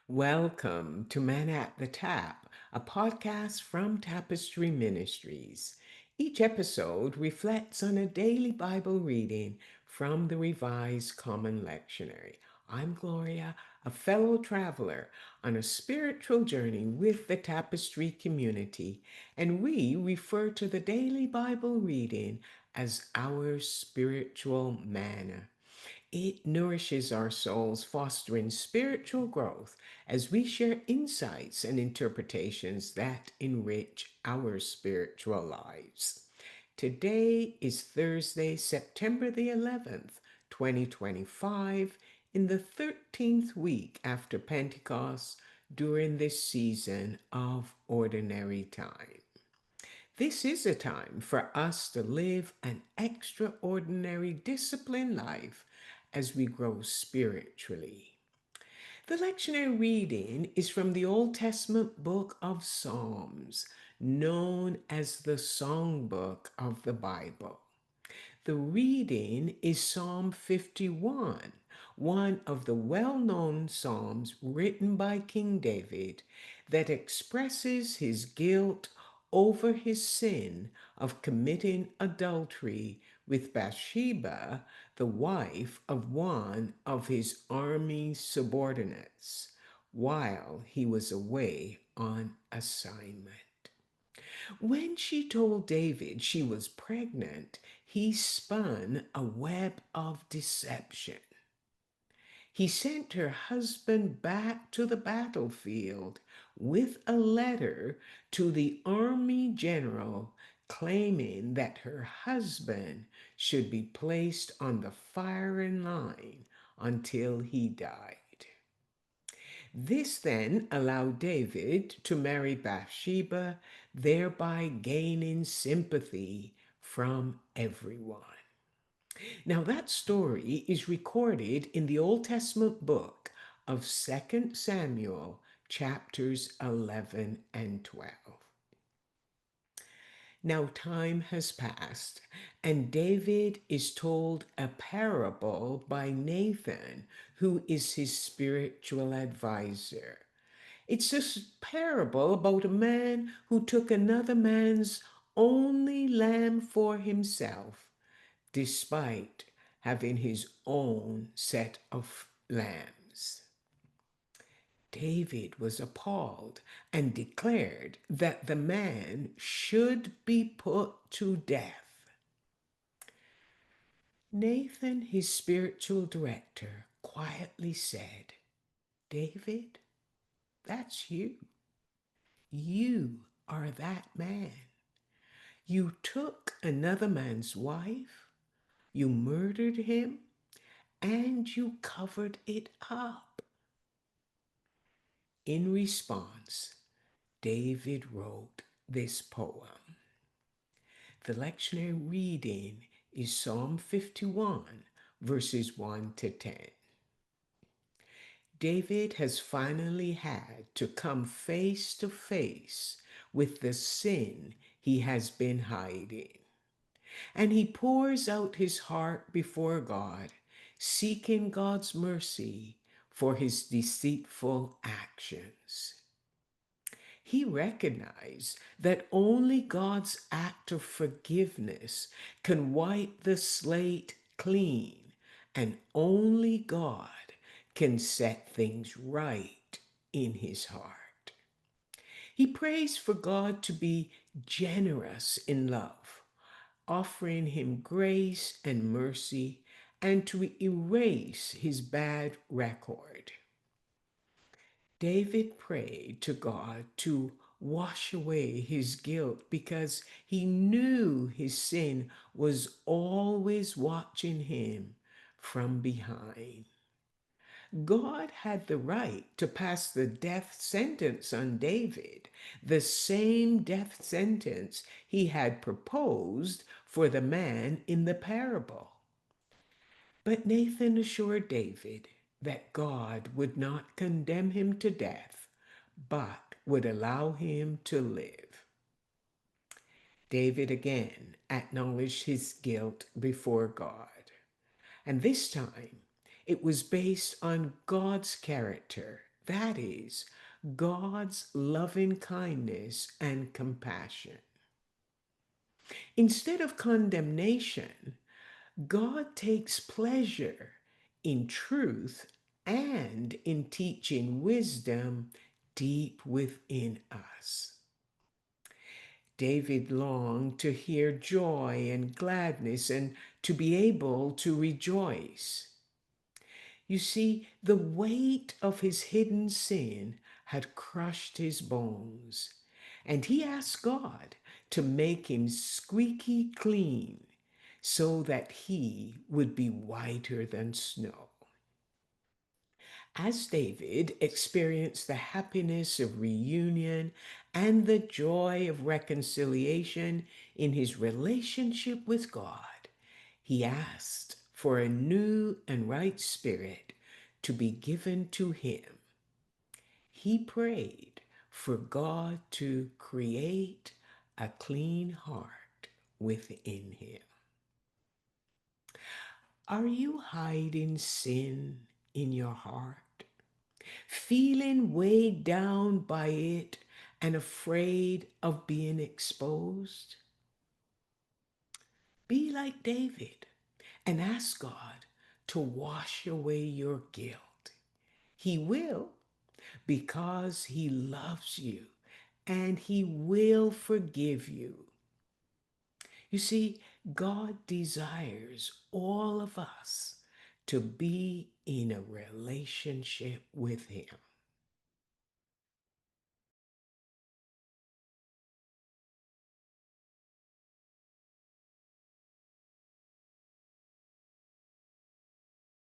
Welcome to Man at the Tap, a podcast from Tapestry Ministries. Each episode reflects on a daily Bible reading from the Revised Common Lectionary. I'm Gloria, a fellow traveler on a spiritual journey with the Tapestry community, and we refer to the daily Bible reading as our spiritual manna. It nourishes our souls, fostering spiritual growth as we share insights and interpretations that enrich our spiritual lives. Today is Thursday, September the 11th, 2025, in the 13th week after Pentecost during this season of ordinary time. This is a time for us to live an extraordinary disciplined life as we grow spiritually. The lectionary reading is from the Old Testament book of Psalms, known as the Songbook of the Bible. The reading is Psalm 51, one of the well-known psalms written by King David that expresses his guilt over his sin of committing adultery with Bathsheba, the wife of one of his army subordinates, while he was away on assignment. When she told David she was pregnant, he spun a web of deception. He sent her husband back to the battlefield with a letter to the army general claiming that her husband should be placed on the firing line until he died. This then allowed David to marry Bathsheba, thereby gaining sympathy from everyone. Now, that story is recorded in the Old Testament book of 2 Samuel, chapters 11 and 12. Now, time has passed, and David is told a parable by Nathan, who is his spiritual advisor. It's a parable about a man who took another man's only lamb for himself, despite having his own set of lambs. David was appalled and declared that the man should be put to death. Nathan, his spiritual director, quietly said, "David, that's you. You are that man. You took another man's wife, you murdered him, and you covered it up." In response, David wrote this poem. The lectionary reading is Psalm 51, verses 1 to 10. David has finally had to come face to face with the sin he has been hiding. And he pours out his heart before God, seeking God's mercy for his deceitful actions. He recognized that only God's act of forgiveness can wipe the slate clean, and only God can set things right in his heart. He prays for God to be generous in love, offering him grace and mercy, and to erase his bad record. David prayed to God to wash away his guilt because he knew his sin was always watching him from behind. God had the right to pass the death sentence on David, the same death sentence he had proposed for the man in the parable. But Nathan assured David that God would not condemn him to death, but would allow him to live. David again acknowledged his guilt before God, and this time it was based on God's character That is, God's loving kindness and compassion. Instead of condemnation, God takes pleasure in truth and in teaching wisdom deep within us. David longed to hear joy and gladness and to be able to rejoice. You see, the weight of his hidden sin had crushed his bones, and he asked God to make him squeaky clean so that he would be whiter than snow. As David experienced the happiness of reunion and the joy of reconciliation in his relationship with God, he asked for a new and right spirit to be given to him. He prayed for God to create a clean heart within him. Are you hiding sin in your heart? Feeling weighed down by it and afraid of being exposed? Be like David and ask God to wash away your guilt. He will, because he loves you and he will forgive you. You see, God desires all of us to be in a relationship with him.